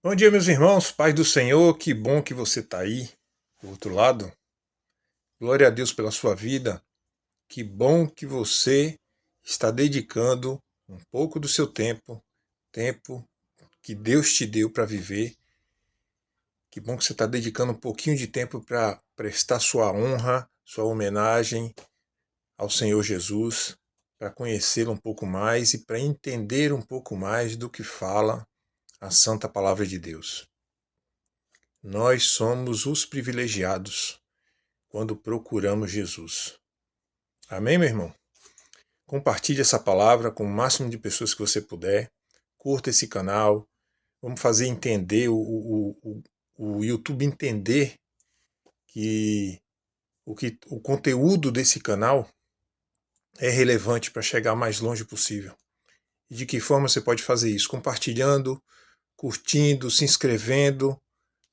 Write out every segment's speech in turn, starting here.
Bom dia, meus irmãos, paz do Senhor, que bom que você está aí, do outro lado. Glória a Deus pela sua vida, que bom que você está dedicando um pouco do seu tempo que Deus te deu para viver. Que bom que você está dedicando um pouquinho de tempo para prestar sua honra, sua homenagem ao Senhor Jesus, para conhecê-lo um pouco mais e para entender um pouco mais do que fala a Santa Palavra de Deus. Nós somos os privilegiados quando procuramos Jesus. Amém, meu irmão? Compartilhe essa palavra com o máximo de pessoas que você puder. Curta esse canal. Vamos fazer entender, o YouTube entender que o conteúdo desse canal é relevante para chegar mais longe possível. E de que forma você pode fazer isso? Compartilhando, curtindo, se inscrevendo,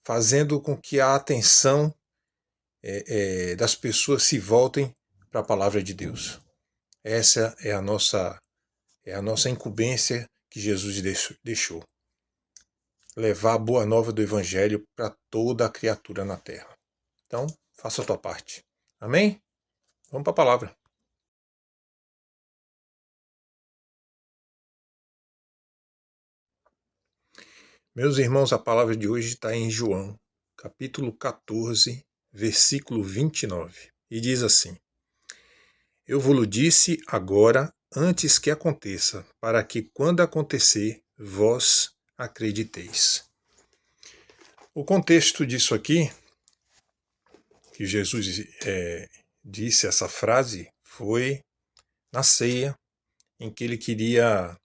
fazendo com que a atenção das pessoas se voltem para a palavra de Deus. Essa é a nossa incumbência que Jesus deixou. Levar a boa nova do Evangelho para toda a criatura na terra. Então, faça a tua parte. Amém? Vamos para a palavra. Meus irmãos, a palavra de hoje está em João, capítulo 14, versículo 29. E diz assim: Eu vos disse agora, antes que aconteça, para que quando acontecer, vós acrediteis. O contexto disso aqui, que Jesus disse essa frase, foi na ceia, em que ele queria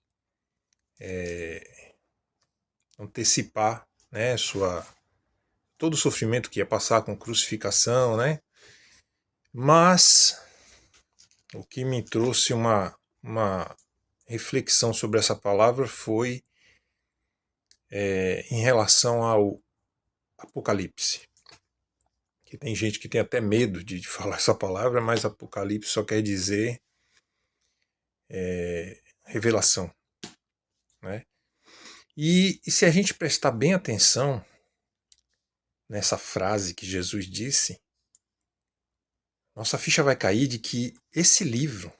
antecipar, né, todo o sofrimento que ia passar com crucificação, né? Mas o que me trouxe uma reflexão sobre essa palavra foi em relação ao Apocalipse. Que tem gente que tem até medo de falar essa palavra, mas Apocalipse só quer dizer revelação, né? E se a gente prestar bem atenção nessa frase que Jesus disse, nossa ficha vai cair de que esse livro,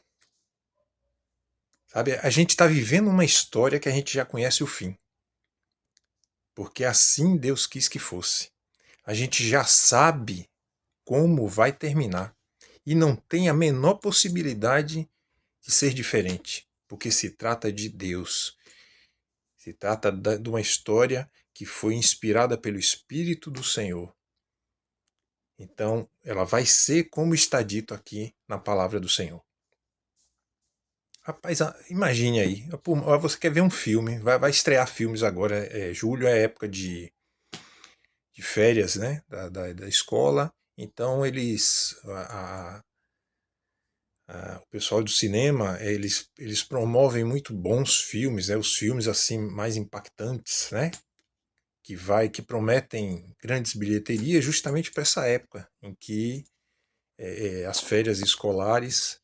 sabe, a gente está vivendo uma história que a gente já conhece o fim. Porque assim Deus quis que fosse. A gente já sabe como vai terminar. E não tem a menor possibilidade de ser diferente. Porque se trata de Deus. Se trata de uma história que foi inspirada pelo Espírito do Senhor. Então, ela vai ser como está dito aqui na palavra do Senhor. Rapaz, imagine aí. Você quer ver um filme, vai estrear filmes agora. Julho é época de férias, né, da escola. Então, o pessoal do cinema, eles promovem muito bons filmes, né, os filmes assim mais impactantes, né, que prometem grandes bilheterias justamente para essa época em que as férias escolares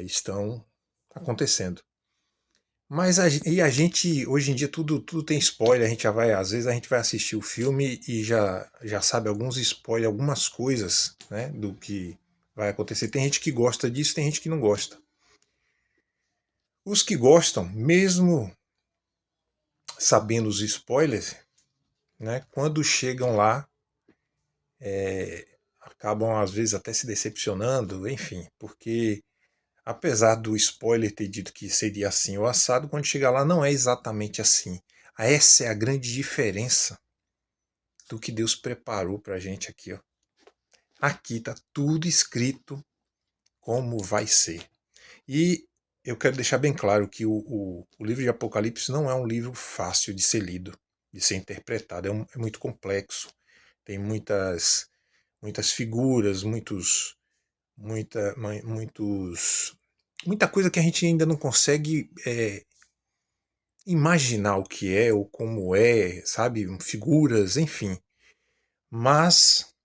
estão acontecendo. Mas a gente, hoje em dia, tudo tem spoiler, a gente já vai, às vezes a gente vai assistir o filme e já sabe alguns spoilers, algumas coisas, né, do que vai acontecer. Tem gente que gosta disso, tem gente que não gosta. Os que gostam, mesmo sabendo os spoilers, né, quando chegam lá, acabam às vezes até se decepcionando, enfim, porque apesar do spoiler ter dito que seria assim ou assado, quando chega lá não é exatamente assim. Essa é a grande diferença do que Deus preparou para a gente aqui. Ó. Aqui está tudo escrito como vai ser. E eu quero deixar bem claro que o livro de Apocalipse não é um livro fácil de ser lido, de ser interpretado. É muito complexo. Tem muitas figuras, muita coisa que a gente ainda não consegue imaginar o que é ou como é, sabe? Figuras, enfim. Mas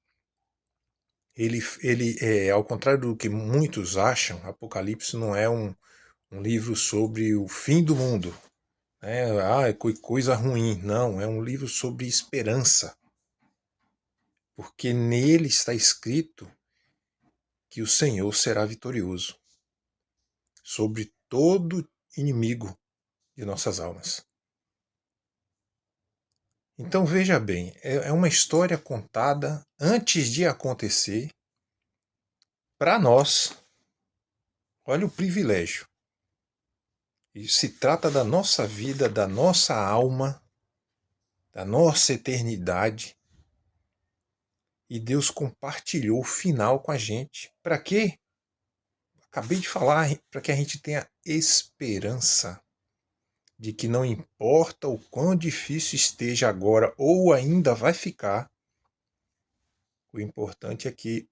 ao contrário do que muitos acham, Apocalipse não é um livro sobre o fim do mundo. Coisa ruim. Não, é um livro sobre esperança. Porque nele está escrito que o Senhor será vitorioso sobre todo inimigo de nossas almas. Então veja bem, é uma história contada antes de acontecer para nós. Olha o privilégio. E se trata da nossa vida, da nossa alma, da nossa eternidade. E Deus compartilhou o final com a gente. Para quê? Acabei de falar, para que a gente tenha esperança de que não importa o quão difícil esteja agora ou ainda vai ficar, o importante é que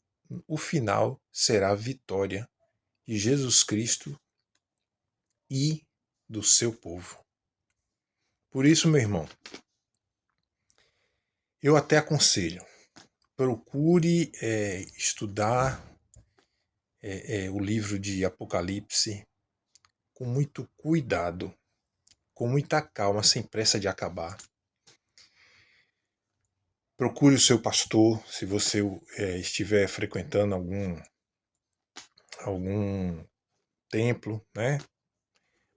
o final será a vitória de Jesus Cristo e do seu povo. Por isso, meu irmão, eu até aconselho, procure estudar o livro de Apocalipse com muito cuidado, com muita calma, sem pressa de acabar. Procure o seu pastor, se você estiver frequentando algum templo, né?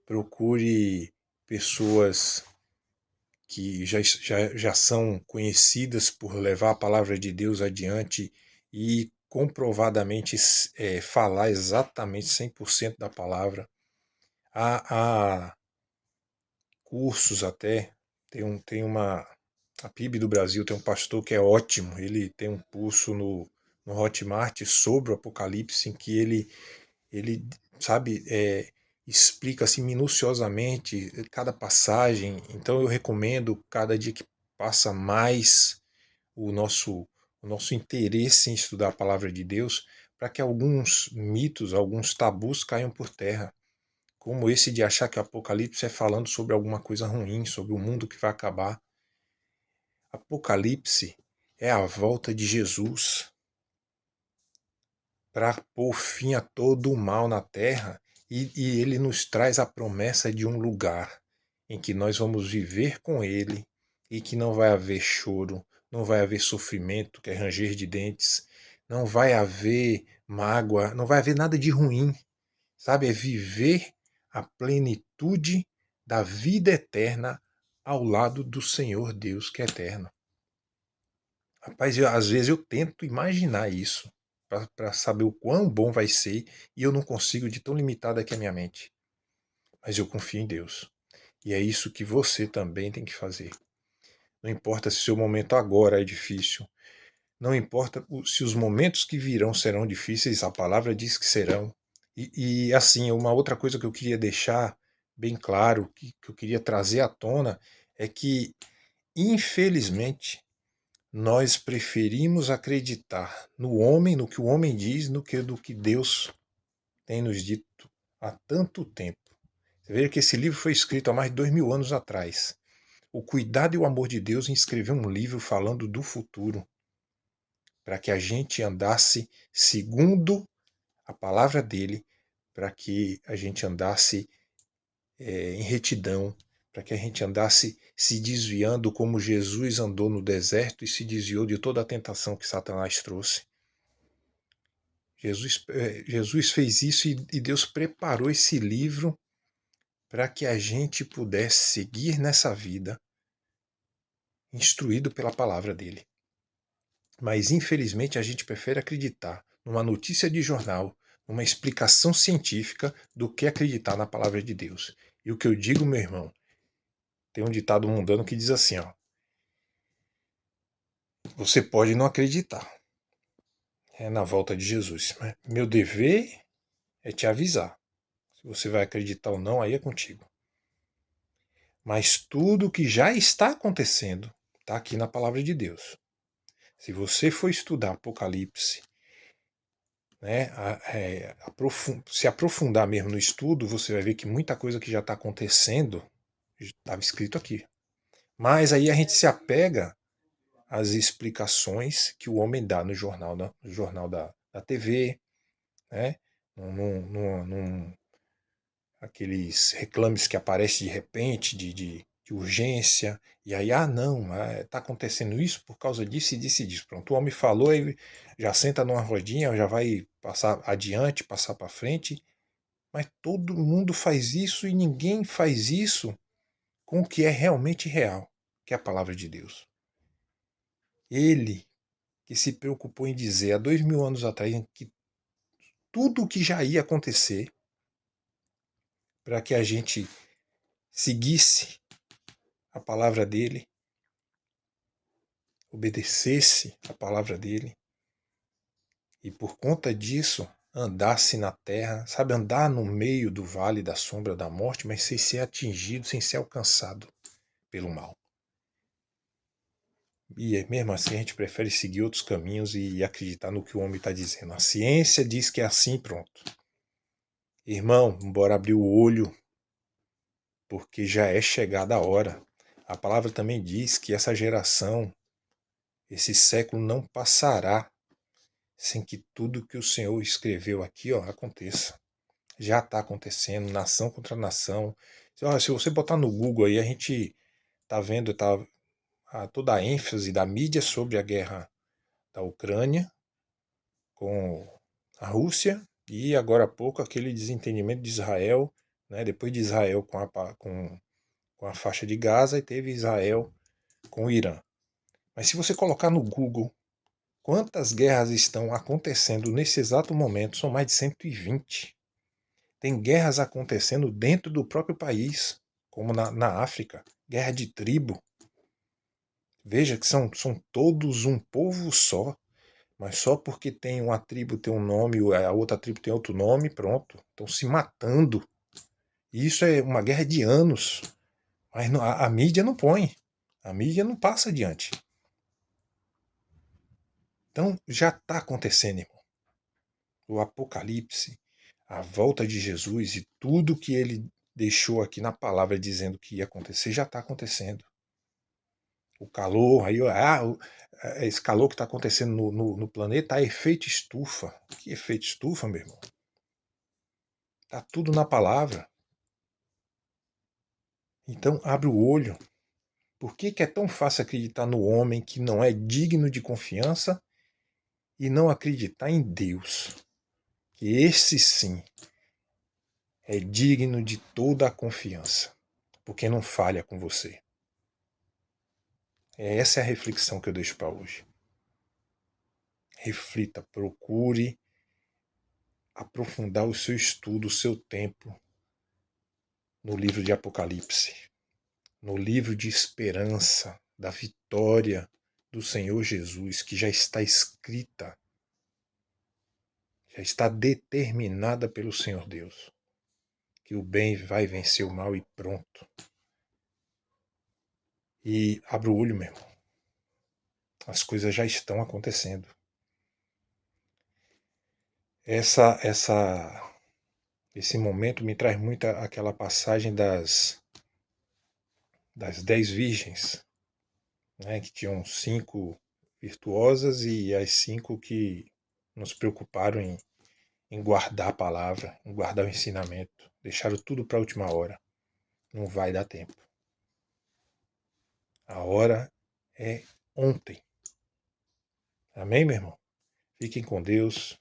Procure pessoas que já são conhecidas por levar a palavra de Deus adiante e comprovadamente falar exatamente 100% da palavra. Há cursos até, a PIB do Brasil tem um pastor que é ótimo, ele tem um curso no Hotmart sobre o Apocalipse, em que ele sabe, explica assim minuciosamente cada passagem. Então eu recomendo cada dia que passa mais o nosso interesse em estudar a palavra de Deus, para que alguns mitos, alguns tabus caiam por terra, como esse de achar que o Apocalipse é falando sobre alguma coisa ruim, sobre o mundo que vai acabar. Apocalipse é a volta de Jesus para pôr fim a todo o mal na terra, e ele nos traz a promessa de um lugar em que nós vamos viver com ele e que não vai haver choro, não vai haver sofrimento, que é ranger de dentes, não vai haver mágoa, não vai haver nada de ruim, sabe? É viver a plenitude da vida eterna ao lado do Senhor Deus que é eterno. Rapaz, às vezes eu tento imaginar isso para saber o quão bom vai ser e eu não consigo, de tão limitada que é a minha mente. Mas eu confio em Deus. E é isso que você também tem que fazer. Não importa se o seu momento agora é difícil, não importa se os momentos que virão serão difíceis, a palavra diz que serão. E assim, uma outra coisa que eu queria deixar bem claro, que eu queria trazer à tona, é que, infelizmente, nós preferimos acreditar no homem, no que o homem diz, do que Deus tem nos dito há tanto tempo. Você veja que esse livro foi escrito há mais de 2000 anos atrás. O cuidado e o amor de Deus em escrever um livro falando do futuro, para que a gente andasse segundo a palavra dele, para que a gente andasse em retidão, para que a gente andasse se desviando como Jesus andou no deserto e se desviou de toda a tentação que Satanás trouxe. Jesus fez isso e Deus preparou esse livro para que a gente pudesse seguir nessa vida, instruído pela palavra dele. Mas infelizmente a gente prefere acreditar numa notícia de jornal, numa explicação científica, do que acreditar na palavra de Deus. E o que eu digo, meu irmão, tem um ditado mundano que diz assim, ó: você pode não acreditar na volta de Jesus, mas meu dever é te avisar. Se você vai acreditar ou não, aí é contigo. Mas tudo que já está acontecendo está aqui na palavra de Deus. Se você for estudar Apocalipse, né, se aprofundar mesmo no estudo, você vai ver que muita coisa que já está acontecendo estava escrito aqui. Mas aí a gente se apega às explicações que o homem dá no jornal, no jornal da TV, né, aqueles reclames que aparecem de repente, de urgência, e aí, não, está acontecendo isso por causa disso e disso e disso. Pronto, o homem falou, e já senta numa rodinha, já vai passar adiante, passar para frente, mas todo mundo faz isso e ninguém faz isso com o que é realmente real, que é a palavra de Deus. Ele que se preocupou em dizer há 2000 anos atrás que tudo o que já ia acontecer para que a gente seguisse a palavra dele, obedecesse a palavra dele e por conta disso andasse na terra, sabe, andar no meio do vale da sombra da morte, mas sem ser atingido, sem ser alcançado pelo mal. E mesmo assim a gente prefere seguir outros caminhos e acreditar no que o homem está dizendo. A ciência diz que é assim, pronto. Irmão, bora abrir o olho, porque já é chegada a hora. A palavra também diz que essa geração, esse século não passará sem que tudo que o Senhor escreveu aqui aconteça. Já está acontecendo, nação contra nação. Se você botar no Google aí, a gente está vendo toda a ênfase da mídia sobre a guerra da Ucrânia com a Rússia e agora há pouco aquele desentendimento de Israel, né, depois de Israel com a faixa de Gaza e teve Israel com o Irã. Mas se você colocar no Google quantas guerras estão acontecendo nesse exato momento, são mais de 120. Tem guerras acontecendo dentro do próprio país, como na África, guerra de tribo. Veja que são todos um povo só, mas só porque tem uma tribo tem um nome, a outra tribo tem outro nome, pronto, estão se matando. E isso é uma guerra de anos, mas a mídia não põe, a mídia não passa adiante. Então já está acontecendo, irmão. O Apocalipse, a volta de Jesus e tudo que ele deixou aqui na palavra dizendo que ia acontecer, já está acontecendo. O calor, esse calor que está acontecendo no planeta é efeito estufa. Que efeito estufa, meu irmão? Está tudo na palavra. Então abre o olho. Por que é tão fácil acreditar no homem que não é digno de confiança e não acreditar em Deus? Que esse sim é digno de toda a confiança, porque não falha com você. Essa é a reflexão que eu deixo para hoje. Reflita, procure aprofundar o seu estudo, o seu tempo no livro de Apocalipse, no livro de esperança da vitória do Senhor Jesus, que já está escrita, já está determinada pelo Senhor Deus, que o bem vai vencer o mal e pronto. E abra o olho, meu irmão. As coisas já estão acontecendo. Esse momento me traz muito aquela passagem das 10 virgens, né, que tinham 5 virtuosas e as 5 que não se preocuparam em guardar a palavra, em guardar o ensinamento. Deixaram tudo para a última hora. Não vai dar tempo. A hora é ontem. Amém, meu irmão? Fiquem com Deus.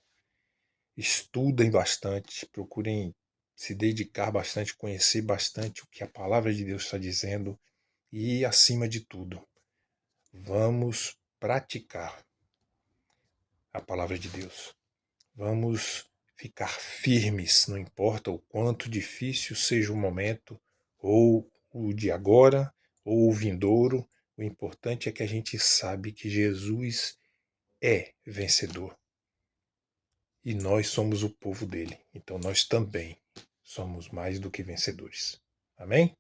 Estudem bastante. Procurem se dedicar bastante, conhecer bastante o que a palavra de Deus está dizendo. E, acima de tudo, vamos praticar a palavra de Deus. Vamos ficar firmes, não importa o quanto difícil seja o momento, ou o de agora, ou o vindouro. O importante é que a gente sabe que Jesus é vencedor. E nós somos o povo dele. Então nós também somos mais do que vencedores. Amém?